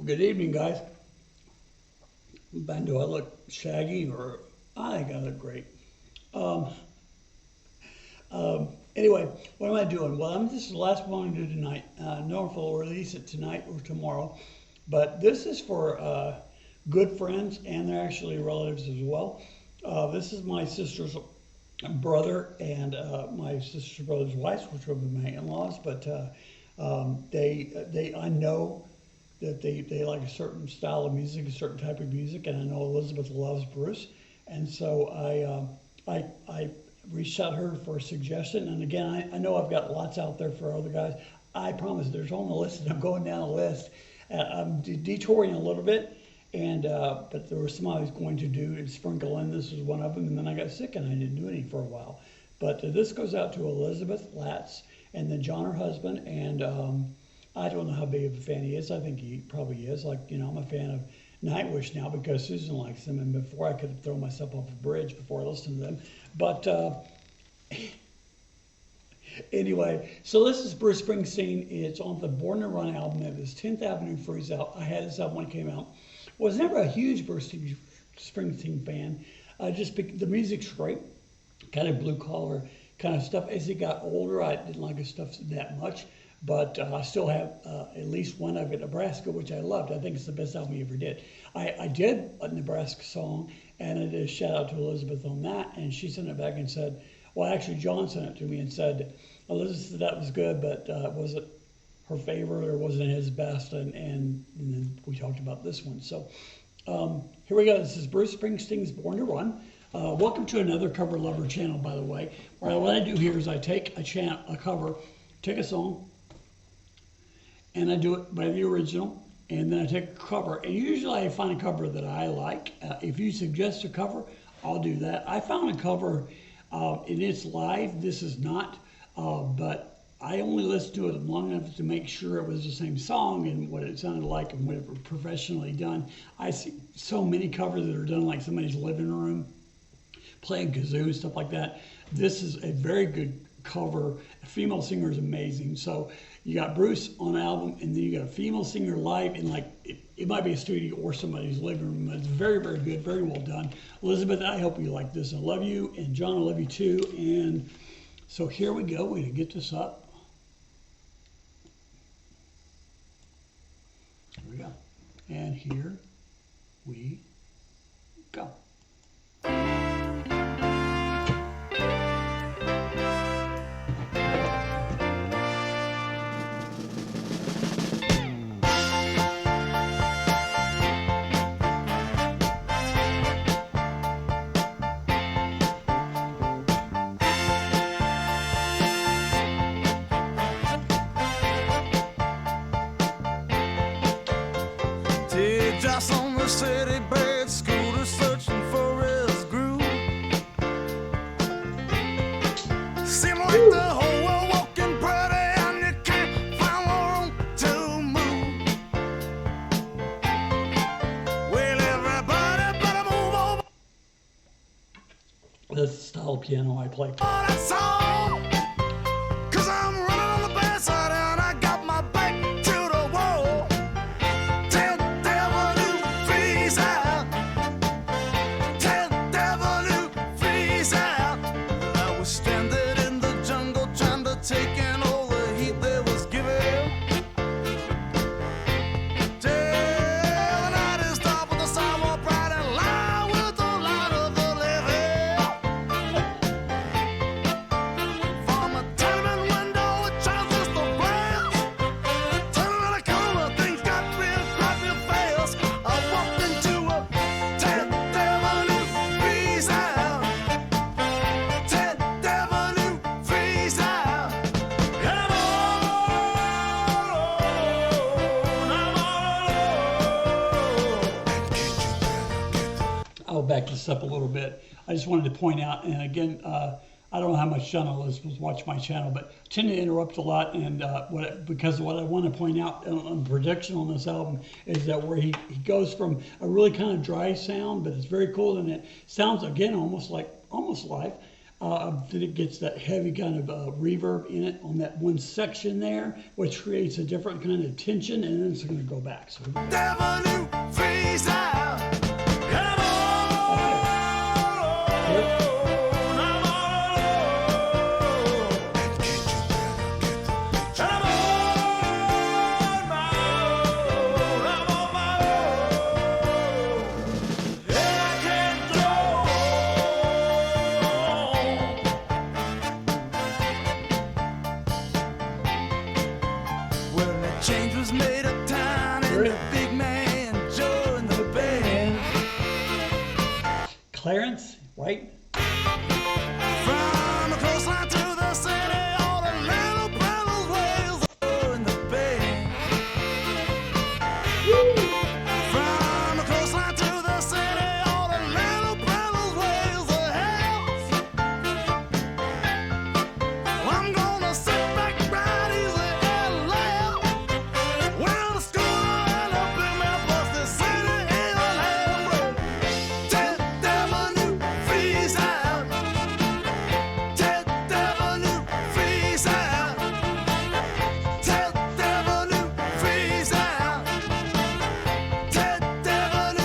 Good evening, guys. Do I look shaggy or I think I look great? Um, anyway, what am I doing? Well, this is the last one I'm going to do tonight. No if I'll release it tonight or tomorrow, but this is for good friends and they're actually relatives as well. This is my sister's brother and my sister's brother's wife, which will be my in-laws, but I know that they like a certain style of music, a certain type of music, and I know Elizabeth loves Bruce, and so I reached out to her for a suggestion. And again, I know I've got lots out there for other guys. I promise there's on the list, and I'm going down the list. I'm detouring a little bit, and but there were some I was going to do and sprinkle in. This was one of them, and then I got sick and I didn't do any for a while. But this goes out to Elizabeth Latz, and then John, her husband, and I don't know how big of a fan he is. I think he probably is. Like, I'm a fan of Nightwish now because Susan likes them, and before I could throw myself off a bridge before I listened to them. But anyway, so this is Bruce Springsteen. It's on the Born to Run album. It was 10th Avenue Freeze Out. I had this album when it came out. Was never a huge Bruce Springsteen fan. The music's great, kind of blue collar kind of stuff. As he got older, I didn't like his stuff that much. But I still have at least one of it, Nebraska, which I loved. I think it's the best album he ever did. I did a Nebraska song, and I did a shout out to Elizabeth on that, and she sent it back and said, well, actually, John sent it to me and said, Elizabeth said that was good, but was it her favorite or wasn't his best? And then we talked about this one. So here we go. This is Bruce Springsteen's Born to Run. Welcome to Another Cover Lover channel, by the way. What I do here is I take a cover, take a song, and I do it by the original, and then I take a cover. And usually I find a cover that I like. If you suggest a cover, I'll do that. I found a cover, and it's live. This is not, but I only listened to it long enough to make sure it was the same song and what it sounded like and what it was professionally done. I see so many covers that are done like somebody's living room, playing kazoo, stuff like that. This is a very good cover. A female singer is amazing. So you got Bruce on an album, and then you got a female singer live in it might be a studio or somebody's living room. But it's very, very good, very well done. Elizabeth, I hope you like this. I love you, and John, I love you too. And so here we go. We're gonna get this up. Here we go. And here we go. Just on the city bed, scooter searching for his groove. Seem like the whole world walking pretty, and you can't find more room to move. Well, everybody better move over. That's the style of piano I play. That song, 'cause I'm running on the backside and I got my back to the wall. Tell the devil to freeze out. Tell the devil to freeze out. I was stranded in the jungle trying to take in all the heat they was giving. Till the night is dark with the sidewalk bright and light with the light of the living. From a tenement window, it shines the glass. Turning around the corner, things got real fast. I walked into a tent devil who freeze out. Tent devil who freeze out. And I'm all alone. I'll back this up a little bit. I just wanted to point out, and again, I don't know how much John Elizabeth watch my channel, but I tend to interrupt a lot, and because what I want to point out on production on this album is that where he goes from a really kind of dry sound, but it's very cool, and it sounds again almost live, then it gets that heavy kind of reverb in it on that one section there, which creates a different kind of tension, and then it's going to go back. So Devil you freeze out. Come Yep. on, I'm all alone. I'm on my own. I'm on my own. And I can't go on. Well, that change was made uptown, and the big man joined the band. Clarence, right? From the coastline to the city, all the little brothers wails in the bay. From the coastline to the city, all the little brothers wails of house. I'm gonna sit back right easy and laugh. When the schooner and the big man bust the city in half. Ted Devil freeze out. Ted Devil freeze out. Ted Devil freeze out. Ted Devil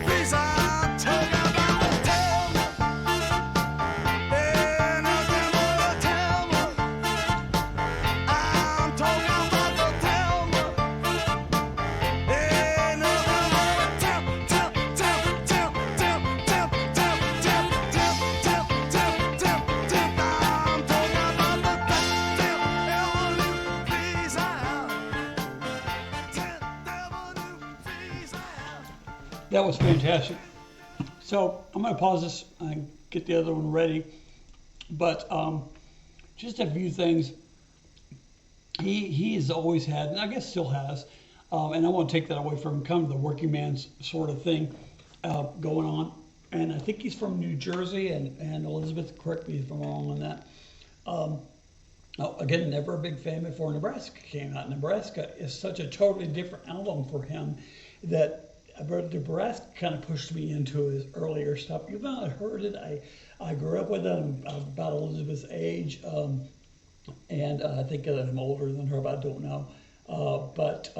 freeze out. Talk about a Thelma. Ain't nothing but a Thelma. I'm talking about the Thelma. Ain't nothing but a I'm talking about the freeze out. Freeze out. That was fantastic. So I'm going to pause this and get the other one ready. But just a few things. He has always had, and I guess still has, and I won't take that away from him, kind of the working man's sort of thing going on. And I think he's from New Jersey, and Elizabeth, correct me if I'm wrong on that. Again, never a big fan before Nebraska came out. Nebraska is such a totally different album for him that Nebraska kind of pushed me into his earlier stuff. You've not heard it. I grew up with him about Elizabeth's age, and I think that I'm older than her, but I don't know. But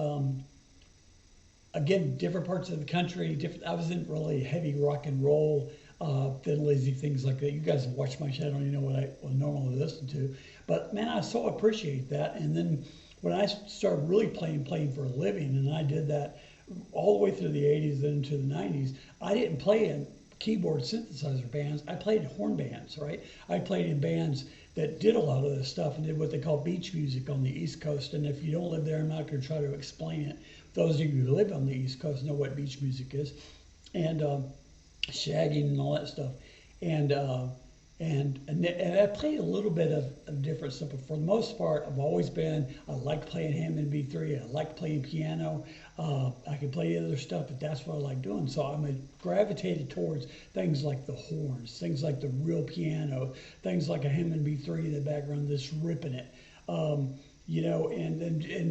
again, different parts of the country. I was in really heavy rock and roll, thin lazy things like that. You guys have watched my channel, you know what I normally listen to. But man, I so appreciate that. And then when I started really playing for a living, and I did that all the way through the 80s and into the 90s, I didn't play in keyboard synthesizer bands. I played in horn bands, right? I played in bands that did a lot of this stuff and did what they call beach music on the East Coast. And if you don't live there, I'm not going to try to explain it. Those of you who live on the East Coast know what beach music is, and shagging and all that stuff. And I played a little bit of different stuff, but for the most part, I like playing Hammond B3. I like playing piano. I can play other stuff, but that's what I like doing. So I'm gravitated towards things like the horns, things like the real piano, things like a Hammond B3 in the background that's ripping it. You know, and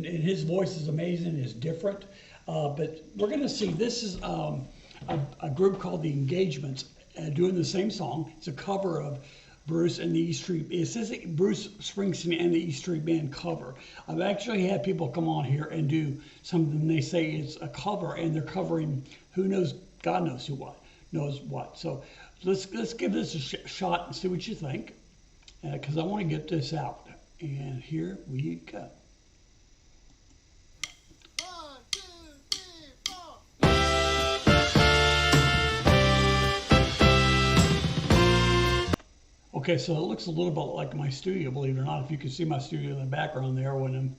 his voice is amazing, it's different. But we're going to see, this is a group called The Engagements doing the same song. It's a cover of Bruce and the E Street. It says Bruce Springsteen and the E Street Band cover. I've actually had people come on here and do something. They say it's a cover, and they're covering who knows, God knows who knows what. So let's give this a shot and see what you think, because I want to get this out. And here we go. 1, 2, 3, 4. Okay, so it looks a little bit like my studio, believe it or not. If you can see my studio in the background there when I'm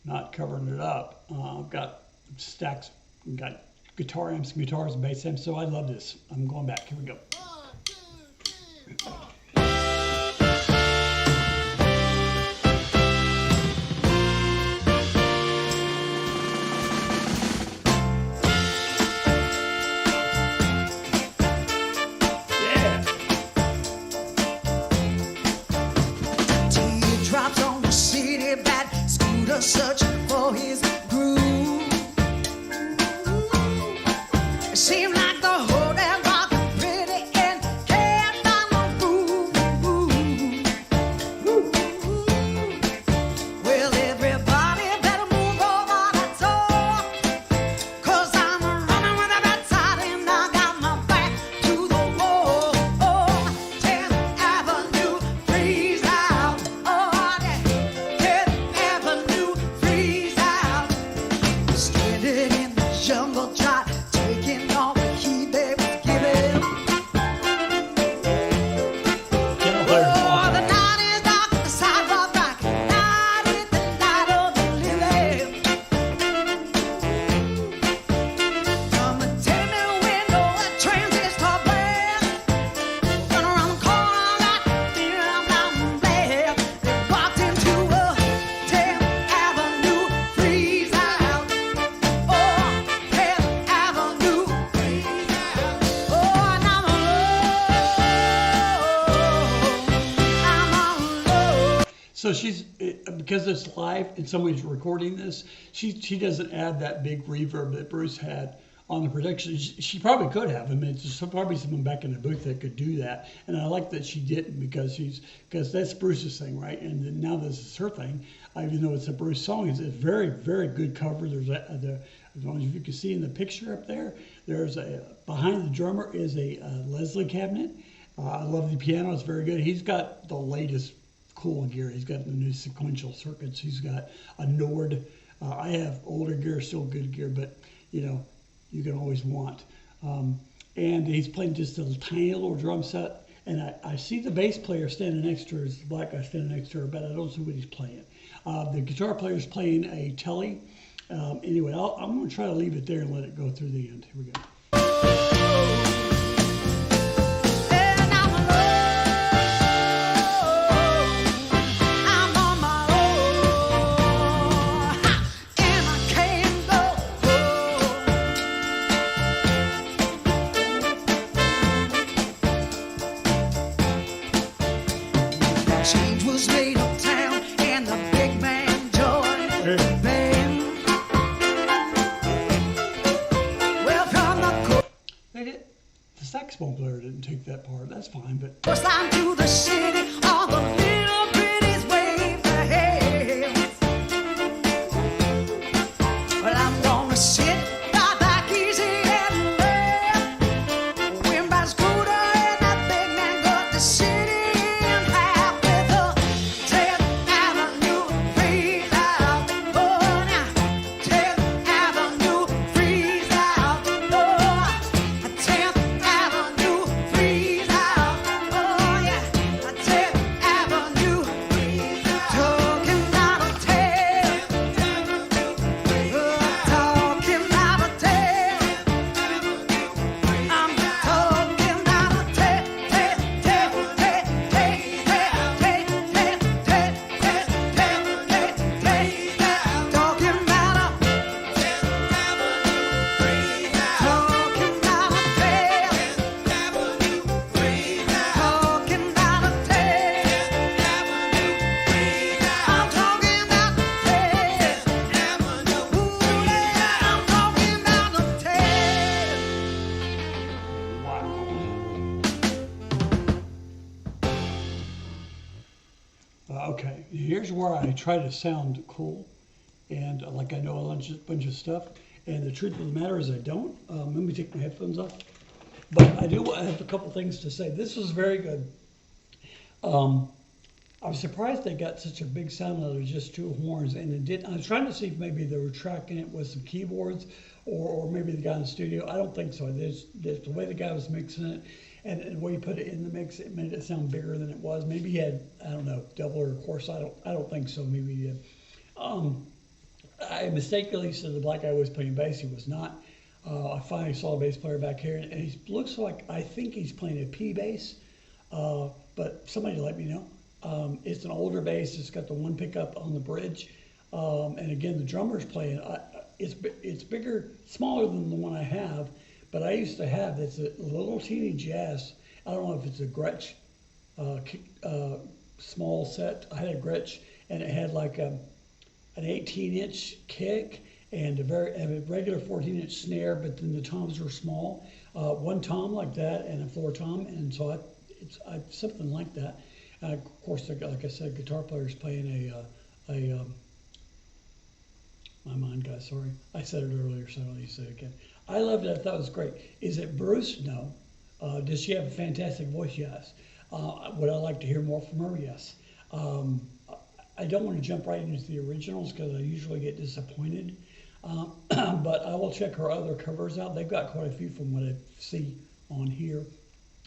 not covering it up. I've got stacks, got guitar amps, guitars, and bass amps, so I love this. I'm going back. Here we go. 1, 2, 3, 4. Teardrops on the city bed, scooter searching for his groove. It seemed like the whole damn rock pretty and kept on the groove. So because it's live and somebody's recording this, she doesn't add that big reverb that Bruce had on the production. She probably could have. I mean, there's probably someone back in the booth that could do that. And I like that she didn't because that's Bruce's thing, right? And then now this is her thing. Even though it's a Bruce song, it's a very, very good cover. As long as you can see in the picture up there, behind the drummer is a Leslie cabinet. I love the piano. It's very good. He's got the latest cool gear. He's got the new sequential circuits. He's got a Nord. I have older gear, still good gear, but you can always want. And he's playing just a tiny little drum set. And I see the bass player standing next to her, the black guy standing next to her, but I don't see what he's playing. The guitar player is playing a Telly. Anyway, I'm going to try to leave it there and let it go through the end. Here we go. Change was made uptown and the big man joined the band. Welcome The saxophone player didn't take that part. That's fine, but first line to the city, all the little pretties wave their hands. Well, I'm gonna sit right back easy and laugh. Wind by scooter and that big man got the city in half with a 10th Avenue freeze out. Oh, now 10th Avenue freeze out. Oh, 10th Avenue freeze out. Oh, yeah, 10th Avenue freeze out. Talking about a 10th Avenue freeze out. Talking about a 10th I'm talking about a 10th. Okay, here's where I try to sound cool and like I know a bunch of stuff. And the truth of the matter is I don't. Let me take my headphones off. But I have a couple things to say. This was very good. I was surprised they got such a big sound out of just two horns, and it didn't. I was trying to see if maybe they were tracking it with some keyboards, or maybe the guy in the studio. I don't think so. There's the way the guy was mixing it, and the way he put it in the mix, it made it sound bigger than it was. Maybe he had, I don't know, double or course. I don't think so. Maybe he did. I mistakenly said the black guy was playing bass. He was not. I finally saw a bass player back here, and he looks like, I think he's playing a P bass, but somebody let me know. It's an older bass. It's got the one pickup on the bridge, and again, the drummer's playing. It's bigger, smaller than the one I have, but I used to have. It's a little teeny jazz. I don't know if it's a Gretsch small set. I had a Gretsch, and it had like an 18-inch kick and a regular 14-inch snare, but then the toms were small. One tom like that and a floor tom, and so it's something like that. Of course, like I said, guitar player's playing my mind, guys, sorry. I said it earlier, so I don't need to say it again. I loved it. I thought it was great. Is it Bruce? No. Does she have a fantastic voice? Yes. Would I like to hear more from her? Yes. I don't want to jump right into the originals because I usually get disappointed. But I will check her other covers out. They've got quite a few from what I see on here.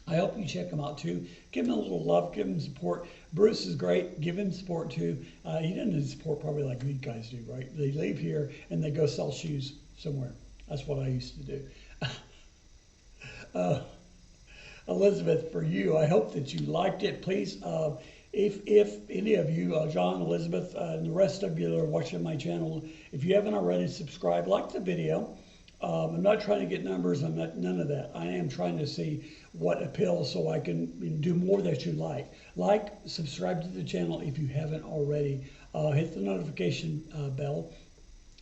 I hope you check them out too. Give him a little love, give him support. Bruce is great. Give him support too. He doesn't need support probably like these guys do, right? They leave here and they go sell shoes somewhere. That's what I used to do. Elizabeth, for you, I hope that you liked it. Please, if any of you, John, Elizabeth, and the rest of you that are watching my channel, if you haven't already, subscribe, like the video. I'm not trying to get numbers, I'm not, none of that. I am trying to see what appeals so I can do more that you like. Like, subscribe to the channel if you haven't already. Hit the notification bell.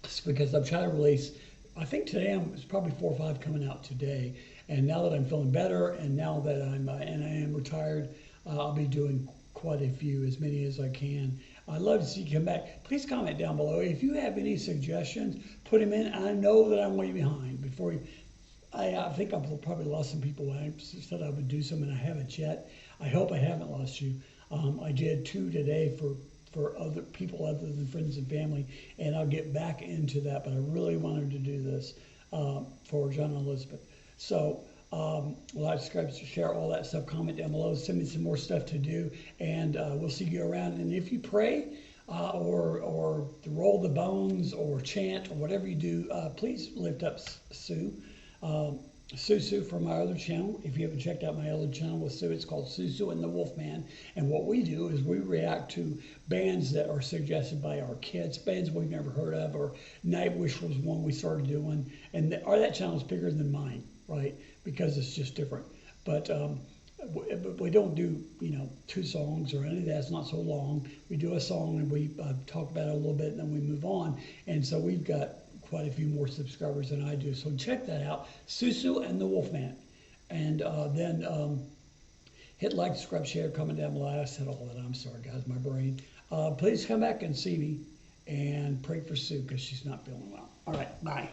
It's because I'm trying to release, I think today it's probably 4 or 5 coming out today. And now that I'm feeling better and now that and I am retired, I'll be doing quite a few, as many as I can. I'd love to see you come back. Please comment down below. If you have any suggestions, put them in. I know that I'm way behind. I think I've probably lost some people when I said I would do some, and I haven't yet. I hope I haven't lost you. I did 2 today for other people other than friends and family, and I'll get back into that. But I really wanted to do this for John and Elizabeth. So, like, subscribe, share, all that stuff. Comment down below. Send me some more stuff to do, and we'll see you around. And if you pray or roll the bones or chant or whatever you do, please lift up Sue. Sue from my other channel. If you haven't checked out my other channel with Sue, it's called Sue and the Wolfman. And what we do is we react to bands that are suggested by our kids, bands we've never heard of, or Nightwish was one we started doing. And that channel is bigger than mine, right? Because it's just different. But we don't do, 2 songs or any of that. It's not so long. We do a song and we talk about it a little bit and then we move on. And so we've got quite a few more subscribers than I do. So check that out, Susu and the Wolfman. And then hit like, subscribe, share, comment down below. I said all that. I'm sorry, guys, my brain. Please come back and see me and pray for Sue because she's not feeling well. All right, bye.